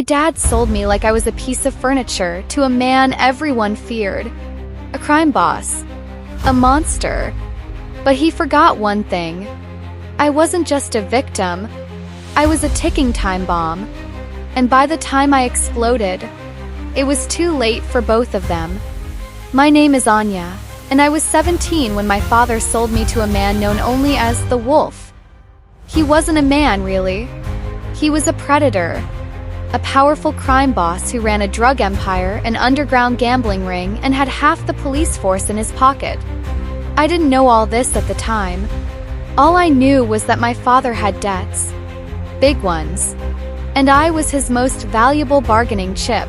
My dad sold me like I was a piece of furniture to a man everyone feared. A crime boss. A monster. But he forgot one thing. I wasn't just a victim. I was a ticking time bomb. And by the time I exploded, it was too late for both of them. My name is Aanya, and I was 17 when my father sold me to a man known only as the Wolf. He wasn't a man, really. He was a predator. A powerful crime boss who ran a drug empire, an underground gambling ring, and had half the police force in his pocket. I didn't know all this at the time. All I knew was that my father had debts. Big ones. And I was his most valuable bargaining chip.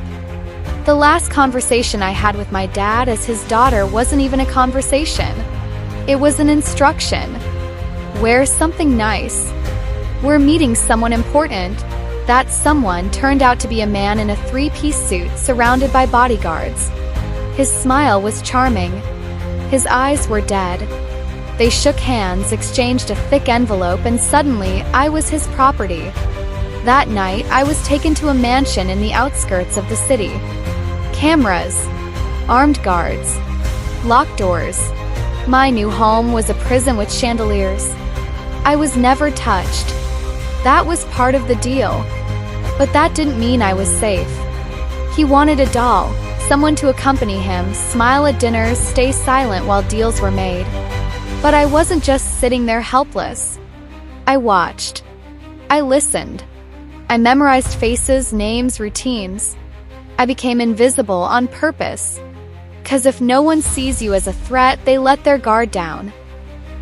The last conversation I had with my dad as his daughter wasn't even a conversation. It was an instruction. Wear something nice. We're meeting someone important. That someone turned out to be a man in a three-piece suit surrounded by bodyguards. His smile was charming. His eyes were dead. They shook hands, exchanged a thick envelope, and suddenly, I was his property. That night, I was taken to a mansion in the outskirts of the city. Cameras. Armed guards. Locked doors. My new home was a prison with chandeliers. I was never touched. That was part of the deal. But that didn't mean I was safe. He wanted a doll, someone to accompany him, smile at dinners, stay silent while deals were made. But I wasn't just sitting there helpless. I watched. I listened. I memorized faces, names, routines. I became invisible on purpose. 'Cause if no one sees you as a threat, they let their guard down.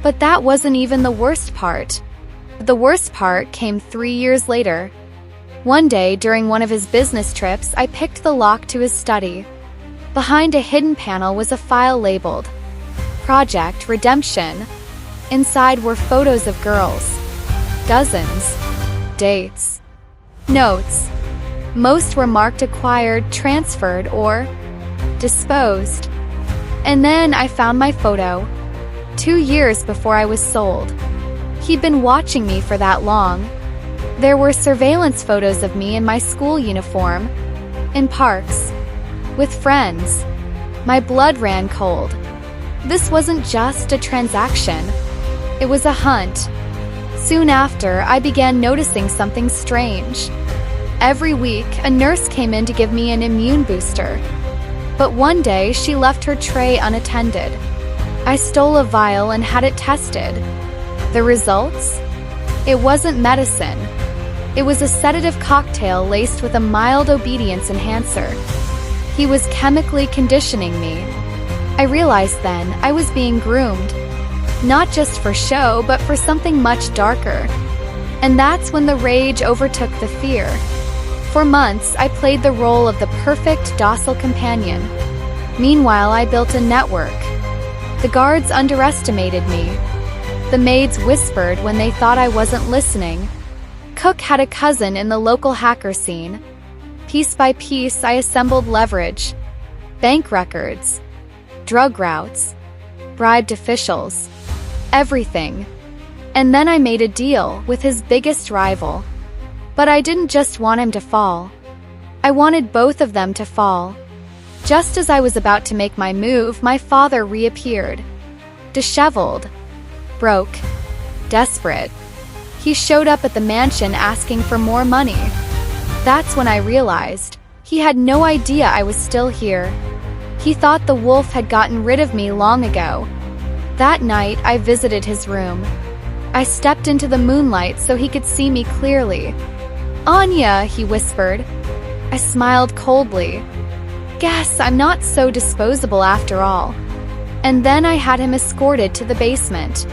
But that wasn't even the worst part. The worst part came 3 years later. One day, during one of his business trips, I picked the lock to his study. Behind a hidden panel was a file labeled Project Redemption. Inside were photos of girls. Dozens. Dates. Notes. Most were marked acquired, transferred, or disposed. And then I found my photo. 2 years before I was sold. He'd been watching me for that long. There were surveillance photos of me in my school uniform, in parks, with friends. My blood ran cold. This wasn't just a transaction. It was a hunt. Soon after, I began noticing something strange. Every week, a nurse came in to give me an immune booster. But one day, she left her tray unattended. I stole a vial and had it tested. The results? It wasn't medicine. It was a sedative cocktail laced with a mild obedience enhancer. He was chemically conditioning me. I realized then I was being groomed. Not just for show, but for something much darker. And that's when the rage overtook the fear. For months, I played the role of the perfect, docile companion. Meanwhile, I built a network. The guards underestimated me. The maids whispered when they thought I wasn't listening. Cook had a cousin in the local hacker scene. Piece by piece, I assembled leverage. Bank records. Drug routes. Bribed officials. Everything. And then I made a deal with his biggest rival. But I didn't just want him to fall. I wanted both of them to fall. Just as I was about to make my move, my father reappeared. Disheveled. Broke. Desperate. He showed up at the mansion asking for more money. That's when I realized he had no idea I was still here. He thought the wolf had gotten rid of me long ago. That night, I visited his room. I stepped into the moonlight so he could see me clearly. "Aanya," he whispered. I smiled coldly. Guess I'm not so disposable after all. And then I had him escorted to the basement.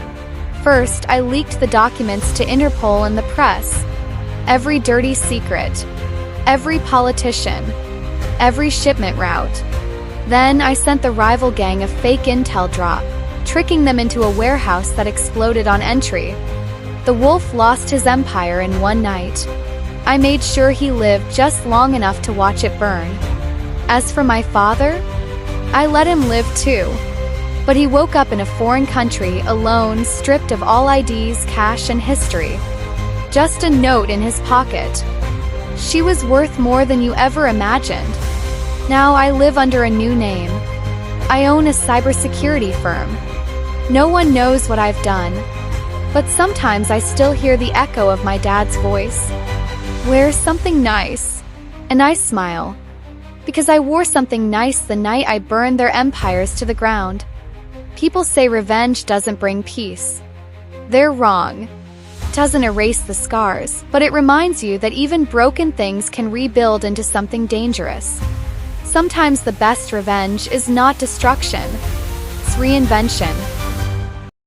First, I leaked the documents to Interpol and the press. Every dirty secret. Every politician. Every shipment route. Then I sent the rival gang a fake intel drop, tricking them into a warehouse that exploded on entry. The wolf lost his empire in one night. I made sure he lived just long enough to watch it burn. As for my father, I let him live too. But he woke up in a foreign country, alone, stripped of all IDs, cash, and history. Just a note in his pocket. She was worth more than you ever imagined. Now I live under a new name. I own a cybersecurity firm. No one knows what I've done, but sometimes I still hear the echo of my dad's voice. Wear something nice. And I smile, because I wore something nice the night I burned their empires to the ground. People say revenge doesn't bring peace. They're wrong. It doesn't erase the scars, but it reminds you that even broken things can rebuild into something dangerous. Sometimes the best revenge is not destruction, it's reinvention.